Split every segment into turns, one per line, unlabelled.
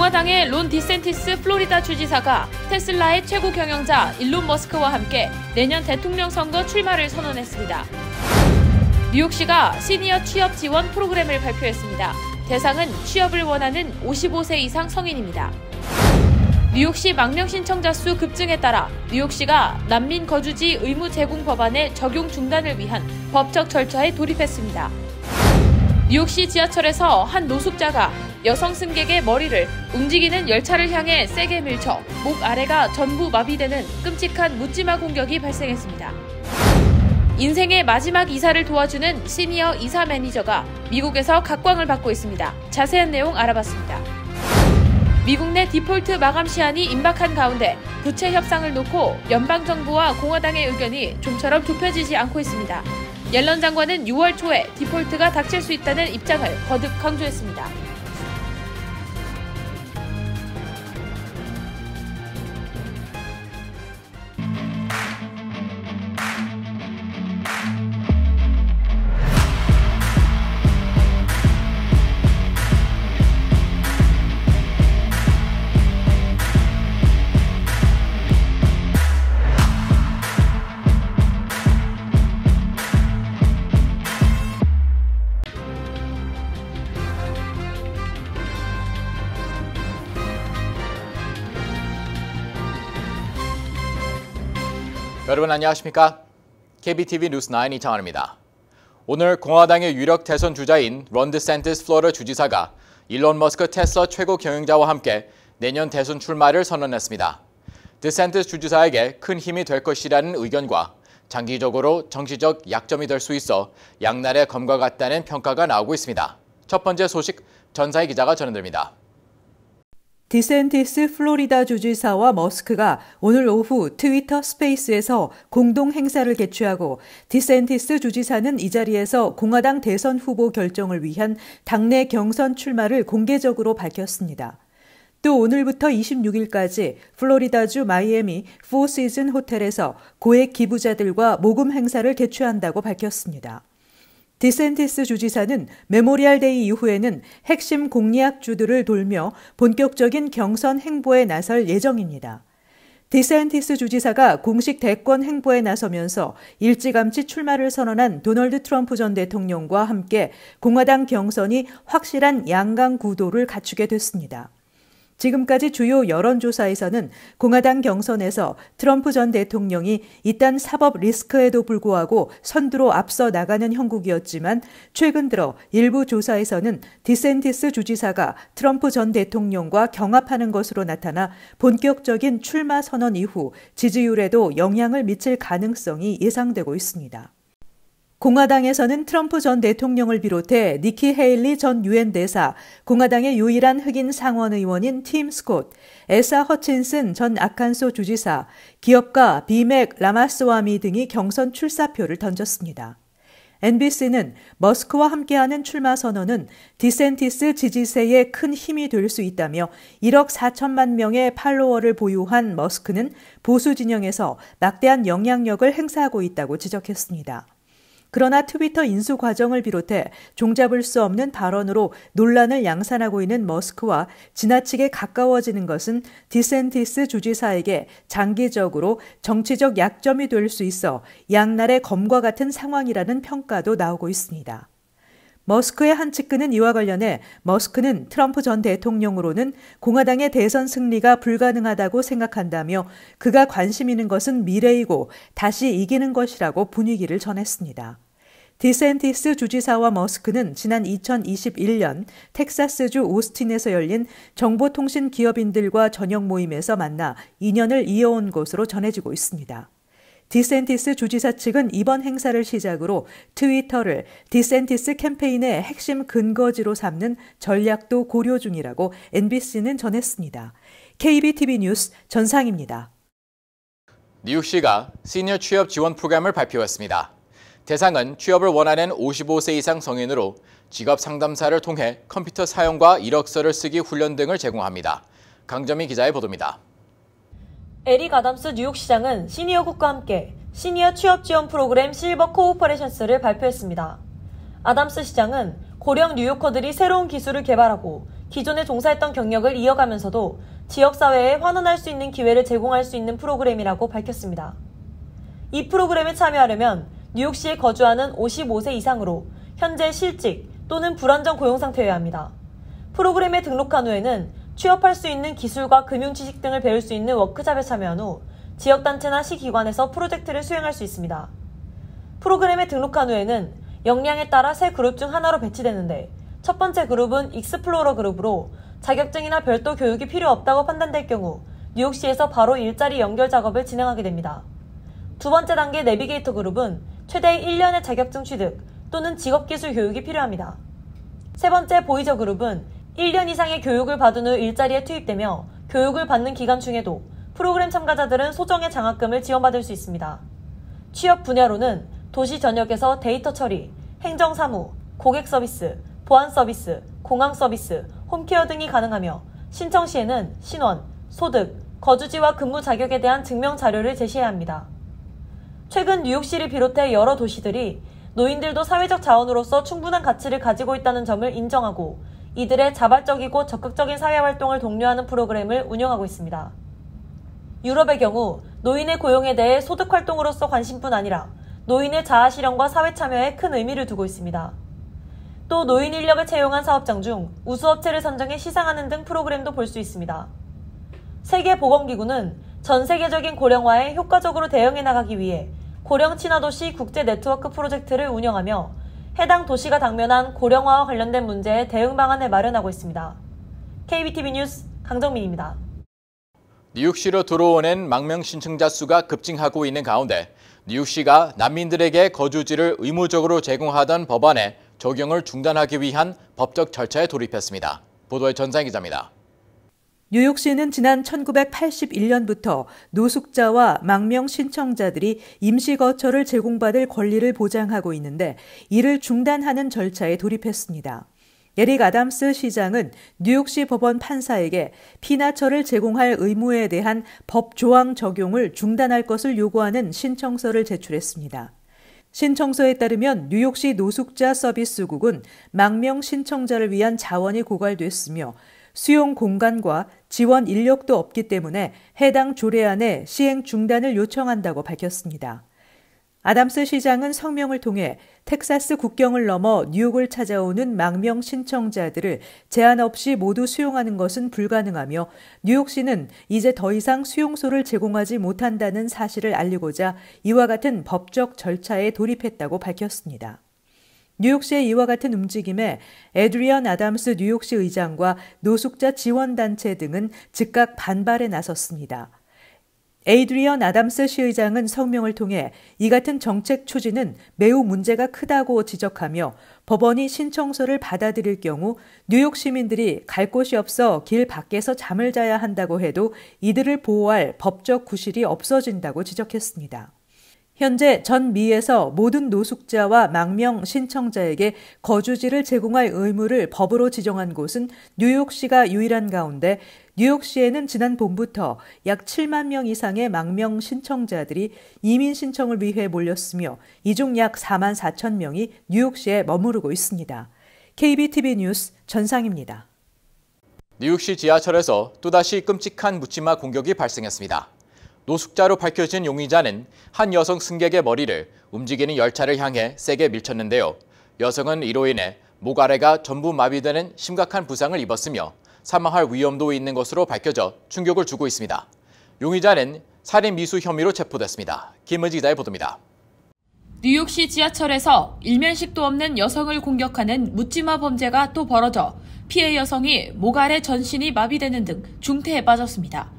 공화당의 론 디샌티스 플로리다 주지사가 테슬라의 최고 경영자 일론 머스크와 함께 내년 대통령 선거 출마를 선언했습니다. 뉴욕시가 시니어 취업 지원 프로그램을 발표했습니다. 대상은 취업을 원하는 55세 이상 성인입니다. 뉴욕시 망명 신청자 수 급증에 따라 뉴욕시가 난민 거주지 의무 제공 법안의 적용 중단을 위한 법적 절차에 돌입했습니다. 뉴욕시 지하철에서 한 노숙자가 여성 승객의 머리를 움직이는 열차를 향해 세게 밀쳐 목 아래가 전부 마비되는 끔찍한 묻지마 공격이 발생했습니다. 인생의 마지막 이사를 도와주는 시니어 이사 매니저가 미국에서 각광을 받고 있습니다. 자세한 내용 알아봤습니다. 미국 내 디폴트 마감 시한이 임박한 가운데 부채 협상을 놓고 연방정부와 공화당의 의견이 좀처럼 좁혀지지 않고 있습니다. 옐런 장관은 6월 초에 디폴트가 닥칠 수 있다는 입장을 거듭 강조했습니다.
여러분 안녕하십니까? KBTV 뉴스 9 이창환입니다. 오늘 공화당의 유력 대선 주자인 론 디샌티스 플로리다 주지사가 일론 머스크 테슬라 최고 경영자와 함께 내년 대선 출마를 선언했습니다. 디샌티스 주지사에게 큰 힘이 될 것이라는 의견과 장기적으로 정치적 약점이 될 수 있어 양날의 검과 같다는 평가가 나오고 있습니다. 첫 번째 소식 전사희 기자가 전해드립니다.
디샌티스 플로리다 주지사와 머스크가 오늘 오후 트위터 스페이스에서 공동 행사를 개최하고 디샌티스 주지사는 이 자리에서 공화당 대선 후보 결정을 위한 당내 경선 출마를 공개적으로 밝혔습니다. 또 오늘부터 26일까지 플로리다주 마이애미 포시즌 호텔에서 고액 기부자들과 모금 행사를 개최한다고 밝혔습니다. 디샌티스 주지사는 메모리얼 데이 이후에는 핵심 공약주들을 돌며 본격적인 경선 행보에 나설 예정입니다. 디샌티스 주지사가 공식 대권 행보에 나서면서 일찌감치 출마를 선언한 도널드 트럼프 전 대통령과 함께 공화당 경선이 확실한 양강 구도를 갖추게 됐습니다. 지금까지 주요 여론조사에서는 공화당 경선에서 트럼프 전 대통령이 이딴 사법 리스크에도 불구하고 선두로 앞서 나가는 형국이었지만 최근 들어 일부 조사에서는 디샌티스 주지사가 트럼프 전 대통령과 경합하는 것으로 나타나 본격적인 출마 선언 이후 지지율에도 영향을 미칠 가능성이 예상되고 있습니다. 공화당에서는 트럼프 전 대통령을 비롯해 니키 헤일리 전 유엔 대사, 공화당의 유일한 흑인 상원 의원인 팀 스콧, 에사 허친슨 전 아칸소 주지사, 기업가 비맥 라마스와미 등이 경선 출사표를 던졌습니다. NBC는 머스크와 함께하는 출마 선언은 디샌티스 지지세에 큰 힘이 될 수 있다며 1억 4천만 명의 팔로워를 보유한 머스크는 보수 진영에서 막대한 영향력을 행사하고 있다고 지적했습니다. 그러나 트위터 인수 과정을 비롯해 종잡을 수 없는 발언으로 논란을 양산하고 있는 머스크와 지나치게 가까워지는 것은 디샌티스 주지사에게 장기적으로 정치적 약점이 될 수 있어 양날의 검과 같은 상황이라는 평가도 나오고 있습니다. 머스크의 한 측근은 이와 관련해 머스크는 트럼프 전 대통령으로는 공화당의 대선 승리가 불가능하다고 생각한다며 그가 관심 있는 것은 미래이고 다시 이기는 것이라고 분위기를 전했습니다. 디샌티스 주지사와 머스크는 지난 2021년 텍사스주 오스틴에서 열린 정보통신 기업인들과 저녁 모임에서 만나 인연을 이어온 것으로 전해지고 있습니다. 디샌티스 주지사 측은 이번 행사를 시작으로 트위터를 디샌티스 캠페인의 핵심 근거지로 삼는 전략도 고려 중이라고 NBC는 전했습니다. KBTV 뉴스 전상입니다.
뉴욕시가 시니어 취업 지원 프로그램을 발표했습니다. 대상은 취업을 원하는 55세 이상 성인으로 직업 상담사를 통해 컴퓨터 사용과 이력서를 쓰기 훈련 등을 제공합니다. 강점희 기자의 보도입니다.
에릭 아담스 뉴욕시장은 시니어국과 함께 시니어 취업 지원 프로그램 실버 코오퍼레이션스를 발표했습니다. 아담스 시장은 고령 뉴요커들이 새로운 기술을 개발하고 기존에 종사했던 경력을 이어가면서도 지역사회에 환원할 수 있는 기회를 제공할 수 있는 프로그램이라고 밝혔습니다. 이 프로그램에 참여하려면 뉴욕시에 거주하는 55세 이상으로 현재 실직 또는 불안정 고용 상태여야 합니다. 프로그램에 등록한 후에는 취업할 수 있는 기술과 금융 지식 등을 배울 수 있는 워크샵에 참여한 후 지역단체나 시기관에서 프로젝트를 수행할 수 있습니다. 프로그램에 등록한 후에는 역량에 따라 세 그룹 중 하나로 배치되는데 첫 번째 그룹은 익스플로러 그룹으로 자격증이나 별도 교육이 필요 없다고 판단될 경우 뉴욕시에서 바로 일자리 연결 작업을 진행하게 됩니다. 두 번째 단계 내비게이터 그룹은 최대 1년의 자격증 취득 또는 직업기술 교육이 필요합니다. 세 번째 보이저 그룹은 1년 이상의 교육을 받은 후 일자리에 투입되며 교육을 받는 기간 중에도 프로그램 참가자들은 소정의 장학금을 지원받을 수 있습니다. 취업 분야로는 도시 전역에서 데이터 처리, 행정사무, 고객 서비스, 보안 서비스, 공항 서비스, 홈케어 등이 가능하며 신청 시에는 신원, 소득, 거주지와 근무 자격에 대한 증명 자료를 제시해야 합니다. 최근 뉴욕시를 비롯해 여러 도시들이 노인들도 사회적 자원으로서 충분한 가치를 가지고 있다는 점을 인정하고 이들의 자발적이고 적극적인 사회활동을 독려하는 프로그램을 운영하고 있습니다. 유럽의 경우 노인의 고용에 대해 소득활동으로서 관심뿐 아니라 노인의 자아실현과 사회참여에 큰 의미를 두고 있습니다. 또 노인 인력을 채용한 사업장 중 우수업체를 선정해 시상하는 등 프로그램도 볼 수 있습니다. 세계보건기구는 전 세계적인 고령화에 효과적으로 대응해 나가기 위해 고령 친화도시 국제 네트워크 프로젝트를 운영하며 해당 도시가 당면한 고령화와 관련된 문제에 대응 방안을 마련하고 있습니다. KBTV 뉴스 강정민입니다.
뉴욕시로 들어오는 망명 신청자 수가 급증하고 있는 가운데 뉴욕시가 난민들에게 거주지를 의무적으로 제공하던 법안의 적용을 중단하기 위한 법적 절차에 돌입했습니다. 보도의 전상 기자입니다.
뉴욕시는 지난 1981년부터 노숙자와 망명 신청자들이 임시거처를 제공받을 권리를 보장하고 있는데 이를 중단하는 절차에 돌입했습니다. 에릭 아담스 시장은 뉴욕시 법원 판사에게 피나처를 제공할 의무에 대한 법 조항 적용을 중단할 것을 요구하는 신청서를 제출했습니다. 신청서에 따르면 뉴욕시 노숙자 서비스국은 망명 신청자를 위한 자원이 고갈됐으며 수용 공간과 지원 인력도 없기 때문에 해당 조례안의 시행 중단을 요청한다고 밝혔습니다. 아담스 시장은 성명을 통해 텍사스 국경을 넘어 뉴욕을 찾아오는 망명 신청자들을 제한 없이 모두 수용하는 것은 불가능하며 뉴욕시는 이제 더 이상 수용소를 제공하지 못한다는 사실을 알리고자 이와 같은 법적 절차에 돌입했다고 밝혔습니다. 뉴욕시의 이와 같은 움직임에 에드리언 아담스 뉴욕시 의장과 노숙자 지원단체 등은 즉각 반발에 나섰습니다. 에드리언 아담스 시의장은 성명을 통해 이 같은 정책 추진은 매우 문제가 크다고 지적하며 법원이 신청서를 받아들일 경우 뉴욕 시민들이 갈 곳이 없어 길 밖에서 잠을 자야 한다고 해도 이들을 보호할 법적 구실이 없어진다고 지적했습니다. 현재 전 미에서 모든 노숙자와 망명 신청자에게 거주지를 제공할 의무를 법으로 지정한 곳은 뉴욕시가 유일한 가운데 뉴욕시에는 지난 봄부터 약 7만 명 이상의 망명 신청자들이 이민 신청을 위해 몰렸으며 이 중 약 4만 4천 명이 뉴욕시에 머무르고 있습니다. KBTV 뉴스 전상입니다.
뉴욕시 지하철에서 또다시 끔찍한 묻지마 공격이 발생했습니다. 노숙자로 밝혀진 용의자는 한 여성 승객의 머리를 움직이는 열차를 향해 세게 밀쳤는데요. 여성은 이로 인해 목 아래가 전부 마비되는 심각한 부상을 입었으며 사망할 위험도 있는 것으로 밝혀져 충격을 주고 있습니다. 용의자는 살인 미수 혐의로 체포됐습니다. 김은지 기자의 보도입니다.
뉴욕시 지하철에서 일면식도 없는 여성을 공격하는 묻지마 범죄가 또 벌어져 피해 여성이 목 아래 전신이 마비되는 등 중태에 빠졌습니다.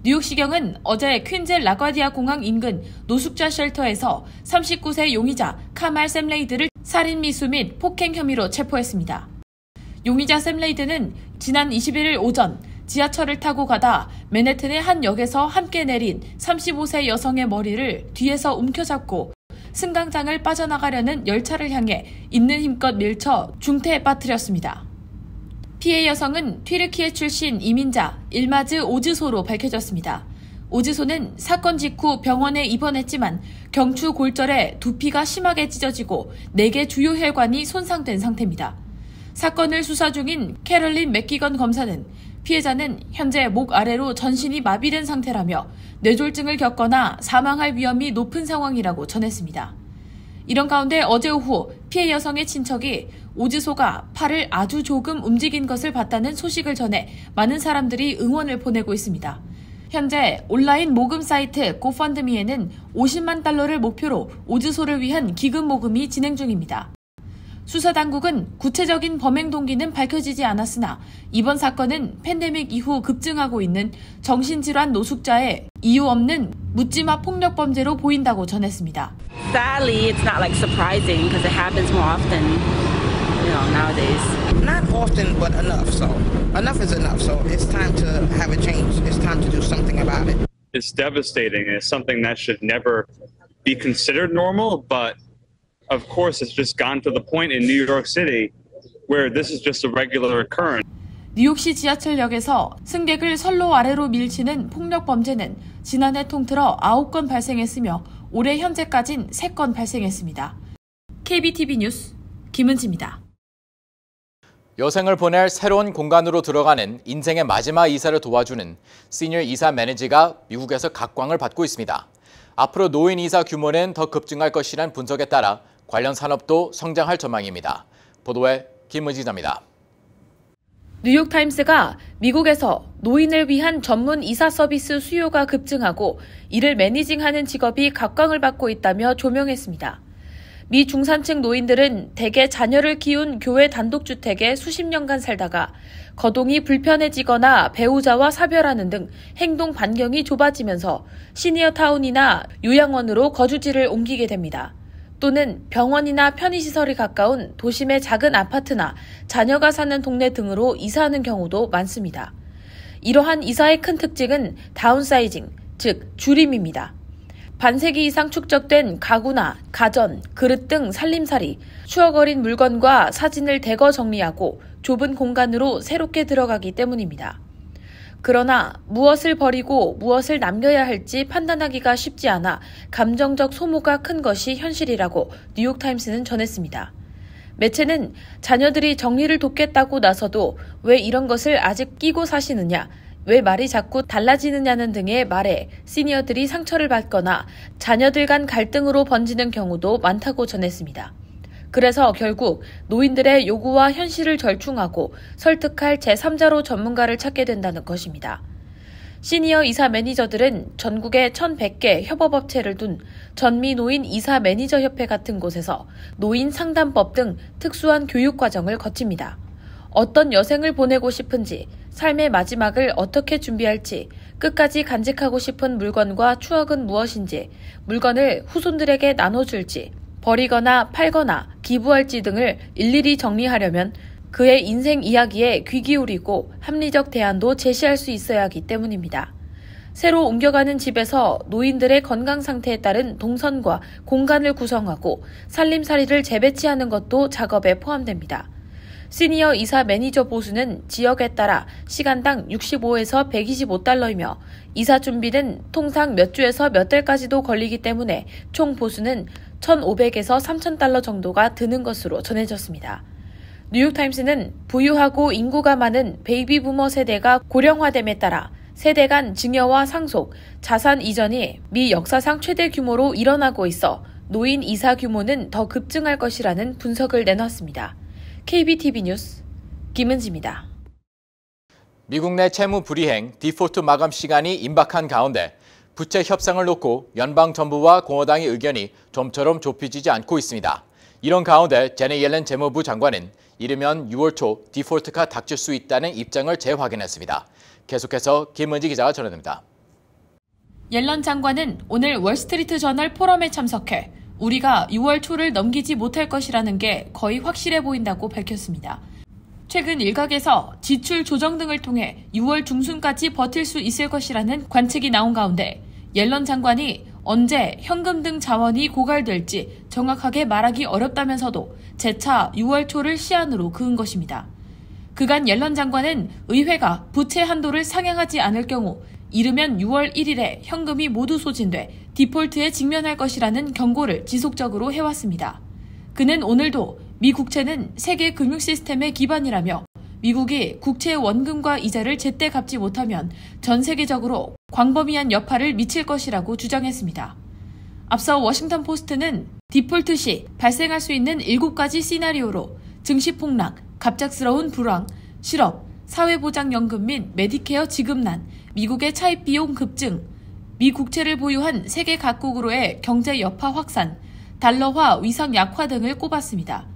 뉴욕시경은 어제 퀸즈 라과디아 공항 인근 노숙자 쉘터에서 39세 용의자 카말 샘레이드를 살인 미수 및 폭행 혐의로 체포했습니다. 용의자 샘레이드는 지난 21일 오전 지하철을 타고 가다 맨해튼의 한 역에서 함께 내린 35세 여성의 머리를 뒤에서 움켜잡고 승강장을 빠져나가려는 열차를 향해 있는 힘껏 밀쳐 중태에 빠뜨렸습니다. 피해 여성은 튀르키예 출신 이민자 일마즈 오즈소로 밝혀졌습니다. 오즈소는 사건 직후 병원에 입원했지만 경추 골절에 두피가 심하게 찢어지고 4개 주요 혈관이 손상된 상태입니다. 사건을 수사 중인 캐럴린 맥기건 검사는 피해자는 현재 목 아래로 전신이 마비된 상태라며 뇌졸중을 겪거나 사망할 위험이 높은 상황이라고 전했습니다. 이런 가운데 어제 오후 피해 여성의 친척이 오즈소가 팔을 아주 조금 움직인 것을 봤다는 소식을 전해 많은 사람들이 응원을 보내고 있습니다. 현재 온라인 모금 사이트 고펀드미에는 50만 달러를 목표로 오즈소를 위한 기금 모금이 진행 중입니다. 수사당국은 구체적인 범행 동기는 밝혀지지 않았으나 이번 사건은 팬데믹 이후 급증하고 있는 정신질환 노숙자의 이유 없는 묻지마 폭력 범죄로 보인다고 전했습니다.
Sadly, it's not like surprising because it happens more often, nowadays.
Not often, but enough. So enough is enough. So it's time to have a change. It's time to do something about it.
It's devastating. It's something that should never be considered normal, but of course, it's just gone to the point in New York City where this is just a regular occurrence.
뉴욕시 지하철역에서 승객을 선로 아래로 밀치는 폭력 범죄는 지난해 통틀어 9건 발생했으며 올해 현재까진 3건 발생했습니다. KBTV 뉴스 김은지입니다.
여생을 보낼 새로운 공간으로 들어가는 인생의 마지막 이사를 도와주는 시니어 이사 매니저가 미국에서 각광을 받고 있습니다. 앞으로 노인 이사 규모는 더 급증할 것이라는 분석에 따라 관련 산업도 성장할 전망입니다. 보도에 김은지 기자입니다.
뉴욕타임스가 미국에서 노인을 위한 전문 이사 서비스 수요가 급증하고 이를 매니징하는 직업이 각광을 받고 있다며 조명했습니다. 미 중산층 노인들은 대개 자녀를 키운 교회 단독주택에 수십 년간 살다가 거동이 불편해지거나 배우자와 사별하는 등 행동 반경이 좁아지면서 시니어 타운이나 요양원으로 거주지를 옮기게 됩니다. 또는 병원이나 편의시설이 가까운 도심의 작은 아파트나 자녀가 사는 동네 등으로 이사하는 경우도 많습니다. 이러한 이사의 큰 특징은 다운사이징, 즉 줄임입니다. 반세기 이상 축적된 가구나 가전, 그릇 등 살림살이, 추억 어린 물건과 사진을 대거 정리하고 좁은 공간으로 새롭게 들어가기 때문입니다. 그러나 무엇을 버리고 무엇을 남겨야 할지 판단하기가 쉽지 않아 감정적 소모가 큰 것이 현실이라고 뉴욕타임스는 전했습니다. 매체는 자녀들이 정리를 돕겠다고 나서도 왜 이런 것을 아직 끼고 사시느냐, 왜 말이 자꾸 달라지느냐는 등의 말에 시니어들이 상처를 받거나 자녀들 간 갈등으로 번지는 경우도 많다고 전했습니다. 그래서 결국 노인들의 요구와 현실을 절충하고 설득할 제3자로 전문가를 찾게 된다는 것입니다. 시니어 이사 매니저들은 전국에 1,100개 협업업체를 둔 전미노인 이사 매니저 협회 같은 곳에서 노인 상담법 등 특수한 교육 과정을 거칩니다. 어떤 여생을 보내고 싶은지, 삶의 마지막을 어떻게 준비할지, 끝까지 간직하고 싶은 물건과 추억은 무엇인지, 물건을 후손들에게 나눠줄지, 버리거나 팔거나 기부할지 등을 일일이 정리하려면 그의 인생 이야기에 귀 기울이고 합리적 대안도 제시할 수 있어야 하기 때문입니다. 새로 옮겨가는 집에서 노인들의 건강 상태에 따른 동선과 공간을 구성하고 살림살이를 재배치하는 것도 작업에 포함됩니다. 시니어 이사 매니저 보수는 지역에 따라 시간당 65에서 125달러이며 이사 준비는 통상 몇 주에서 몇 달까지도 걸리기 때문에 총 보수는 1,500에서 3,000달러 정도가 드는 것으로 전해졌습니다. 뉴욕타임스는 부유하고 인구가 많은 베이비 부머 세대가 고령화됨에 따라 세대 간 증여와 상속, 자산 이전이 미 역사상 최대 규모로 일어나고 있어 노인 이사 규모는 더 급증할 것이라는 분석을 내놨습니다. KBTV 뉴스 김은지입니다.
미국 내 채무 불이행, 디폴트 마감 시간이 임박한 가운데 부채 협상을 놓고 연방정부와 공화당의 의견이 좀처럼 좁혀지지 않고 있습니다. 이런 가운데 제넷 옐런 재무부 장관은 이르면 6월 초 디폴트가 닥칠 수 있다는 입장을 재확인했습니다. 계속해서 김은지 기자가 전해드립니다.
옐런 장관은 오늘 월스트리트 저널 포럼에 참석해 우리가 6월 초를 넘기지 못할 것이라는 게 거의 확실해 보인다고 밝혔습니다. 최근 일각에서 지출 조정 등을 통해 6월 중순까지 버틸 수 있을 것이라는 관측이 나온 가운데 옐런 장관이 언제 현금 등 자원이 고갈될지 정확하게 말하기 어렵다면서도 재차 6월 초를 시한으로 그은 것입니다. 그간 옐런 장관은 의회가 부채 한도를 상향하지 않을 경우 이르면 6월 1일에 현금이 모두 소진돼 디폴트에 직면할 것이라는 경고를 지속적으로 해왔습니다. 그는 오늘도 미 국채는 세계 금융 시스템의 기반이라며 미국이 국채의 원금과 이자를 제때 갚지 못하면 전 세계적으로 광범위한 여파를 미칠 것이라고 주장했습니다. 앞서 워싱턴 포스트는 디폴트 시 발생할 수 있는 7가지 시나리오로 증시 폭락, 갑작스러운 불황, 실업, 사회보장연금 및 메디케어 지급난, 미국의 차입 비용 급증, 미 국채를 보유한 세계 각국으로의 경제 여파 확산, 달러화 위상 약화 등을 꼽았습니다.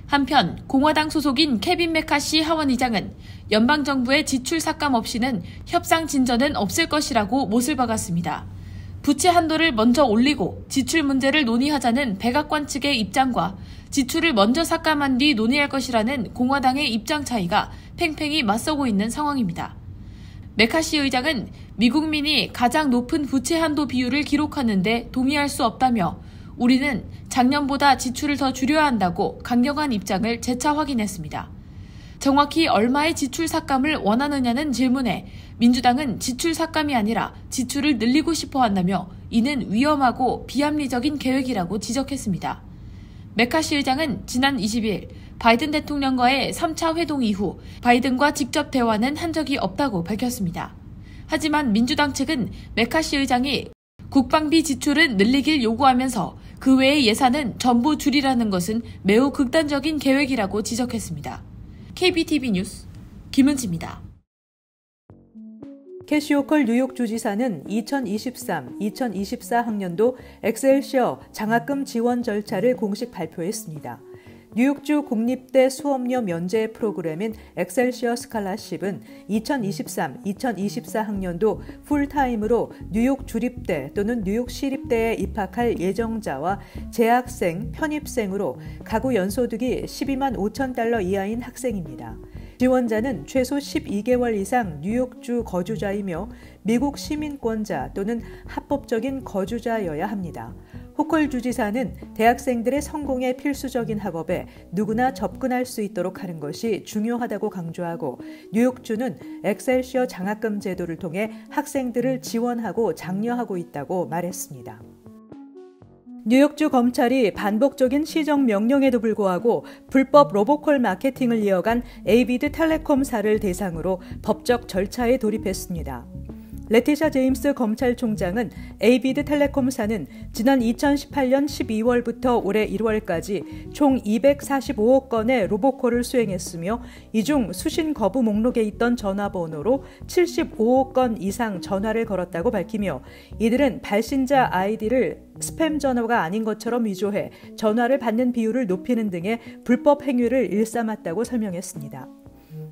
한편 공화당 소속인 케빈 메카시 하원의장은 연방정부의 지출 삭감 없이는 협상 진전은 없을 것이라고 못을 박았습니다. 부채 한도를 먼저 올리고 지출 문제를 논의하자는 백악관 측의 입장과 지출을 먼저 삭감한 뒤 논의할 것이라는 공화당의 입장 차이가 팽팽히 맞서고 있는 상황입니다. 메카시 의장은 미국민이 가장 높은 부채 한도 비율을 기록하는데 동의할 수 없다며 우리는 작년보다 지출을 더 줄여야 한다고 강경한 입장을 재차 확인했습니다. 정확히 얼마의 지출 삭감을 원하느냐는 질문에 민주당은 지출 삭감이 아니라 지출을 늘리고 싶어 한다며 이는 위험하고 비합리적인 계획이라고 지적했습니다. 메카시 의장은 지난 20일 바이든 대통령과의 3차 회동 이후 바이든과 직접 대화는 한 적이 없다고 밝혔습니다. 하지만 민주당 측은 메카시 의장이 국방비 지출은 늘리길 요구하면서 그 외의 예산은 전부 줄이라는 것은 매우 극단적인 계획이라고 지적했습니다. KBTV 뉴스 김은지입니다.
캐시 호컬 뉴욕 주지사는 2023-2024 학년도 엑셀시어 장학금 지원 절차를 공식 발표했습니다. 뉴욕주 국립대 수업료 면제 프로그램인 엑셀시어 스칼라십은 2023-2024 학년도 풀타임으로 뉴욕 주립대 또는 뉴욕 시립대에 입학할 예정자와 재학생, 편입생으로 가구 연소득이 $12만 5천 이하인 학생입니다. 지원자는 최소 12개월 이상 뉴욕주 거주자이며 미국 시민권자 또는 합법적인 거주자여야 합니다. 호컬 주지사는 대학생들의 성공에 필수적인 학업에 누구나 접근할 수 있도록 하는 것이 중요하다고 강조하고 뉴욕주는 엑셀시어 장학금 제도를 통해 학생들을 지원하고 장려하고 있다고 말했습니다. 뉴욕주 검찰이 반복적인 시정 명령에도 불구하고 불법 로보콜 마케팅을 이어간 에이비드 텔레콤사를 대상으로 법적 절차에 돌입했습니다. 레티샤 제임스 검찰총장은 에이비드 텔레콤사는 지난 2018년 12월부터 올해 1월까지 총 245억 건의 로보콜을 수행했으며 이 중 수신 거부 목록에 있던 전화번호로 75억 건 이상 전화를 걸었다고 밝히며 이들은 발신자 아이디를 스팸 전화가 아닌 것처럼 위조해 전화를 받는 비율을 높이는 등의 불법 행위를 일삼았다고 설명했습니다.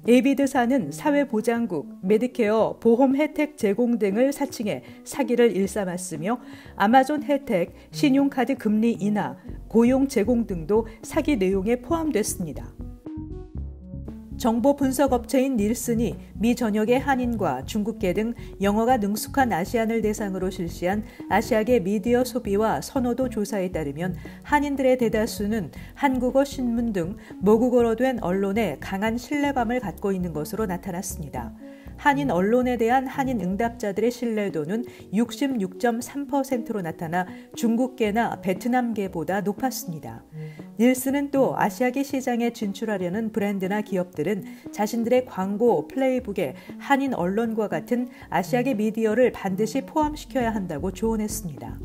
에이비드사는 사회보장국, 메디케어, 보험 혜택 제공 등을 사칭해 사기를 일삼았으며 아마존 혜택, 신용카드 금리 인하, 고용 제공 등도 사기 내용에 포함됐습니다. 정보 분석 업체인 닐슨이 미 전역의 한인과 중국계 등 영어가 능숙한 아시안을 대상으로 실시한 아시아계 미디어 소비와 선호도 조사에 따르면 한인들의 대다수는 한국어 신문 등 모국어로 된 언론에 강한 신뢰감을 갖고 있는 것으로 나타났습니다. 한인 언론에 대한 한인 응답자들의 신뢰도는 66.3%로 나타나 중국계나 베트남계보다 높았습니다. 닐슨은 또 아시아계 시장에 진출하려는 브랜드나 기업들은 자신들의 광고 플레이북에 한인 언론과 같은 아시아계 미디어를 반드시 포함시켜야 한다고 조언했습니다.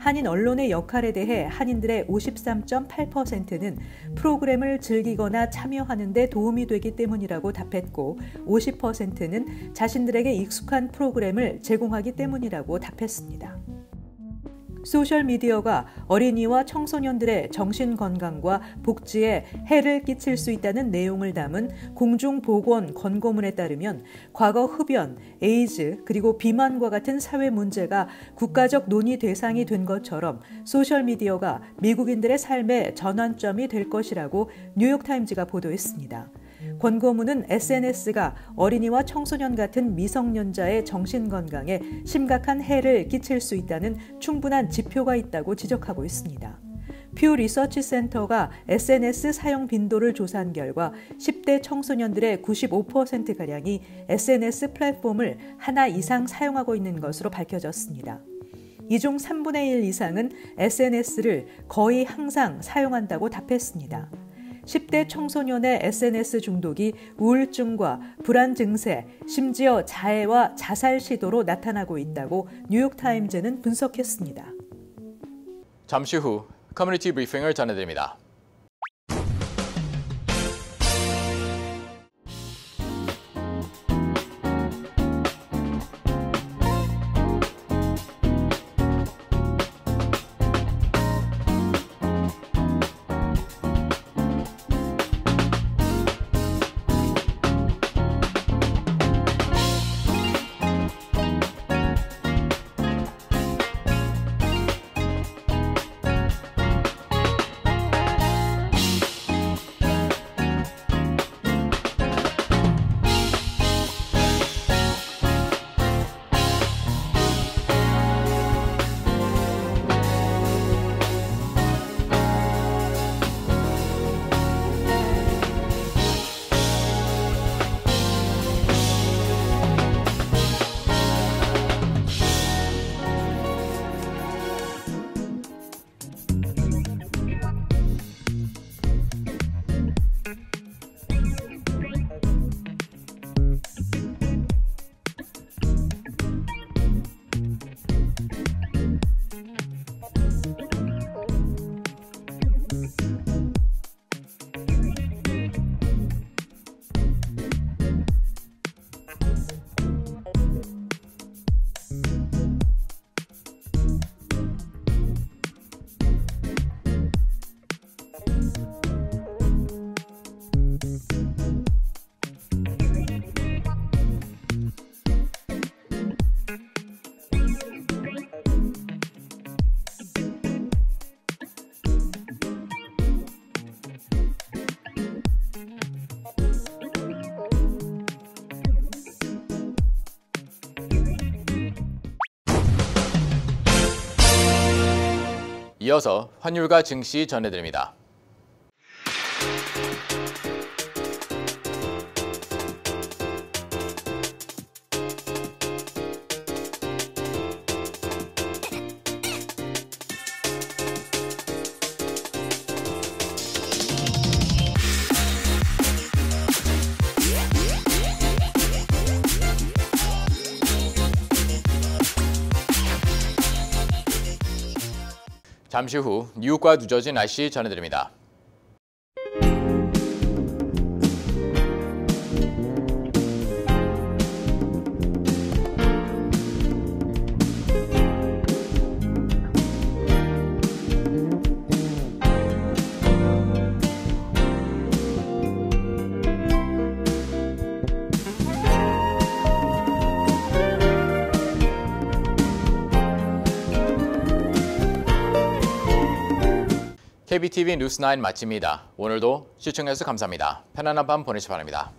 한인 언론의 역할에 대해 한인들의 53.8%는 프로그램을 즐기거나 참여하는 데 도움이 되기 때문이라고 답했고 50%는 자신들에게 익숙한 프로그램을 제공하기 때문이라고 답했습니다. 소셜미디어가 어린이와 청소년들의 정신건강과 복지에 해를 끼칠 수 있다는 내용을 담은 공중보건 권고문에 따르면 과거 흡연, 에이즈, 그리고 비만과 같은 사회 문제가 국가적 논의 대상이 된 것처럼 소셜미디어가 미국인들의 삶의 전환점이 될 것이라고 뉴욕타임즈가 보도했습니다. 권고문은 SNS가 어린이와 청소년 같은 미성년자의 정신건강에 심각한 해를 끼칠 수 있다는 충분한 지표가 있다고 지적하고 있습니다. 퓨 리서치 센터가 SNS 사용 빈도를 조사한 결과 10대 청소년들의 95%가량이 SNS 플랫폼을 하나 이상 사용하고 있는 것으로 밝혀졌습니다. 이 중 3분의 1 이상은 SNS를 거의 항상 사용한다고 답했습니다. 10대 청소년의 SNS 중독이 우울증과 불안 증세, 심지어 자해와 자살 시도로 나타나고 있다고 뉴욕타임즈는 분석했습니다.
잠시 후 커뮤니티 브리핑을 전해드립니다. 이어서 환율과 증시 전해드립니다. 잠시 후 뉴욕과 뉴저지 날씨 전해드립니다. KBTV 뉴스9 마칩니다. 오늘도 시청해주셔서 감사합니다. 편안한 밤 보내시기 바랍니다.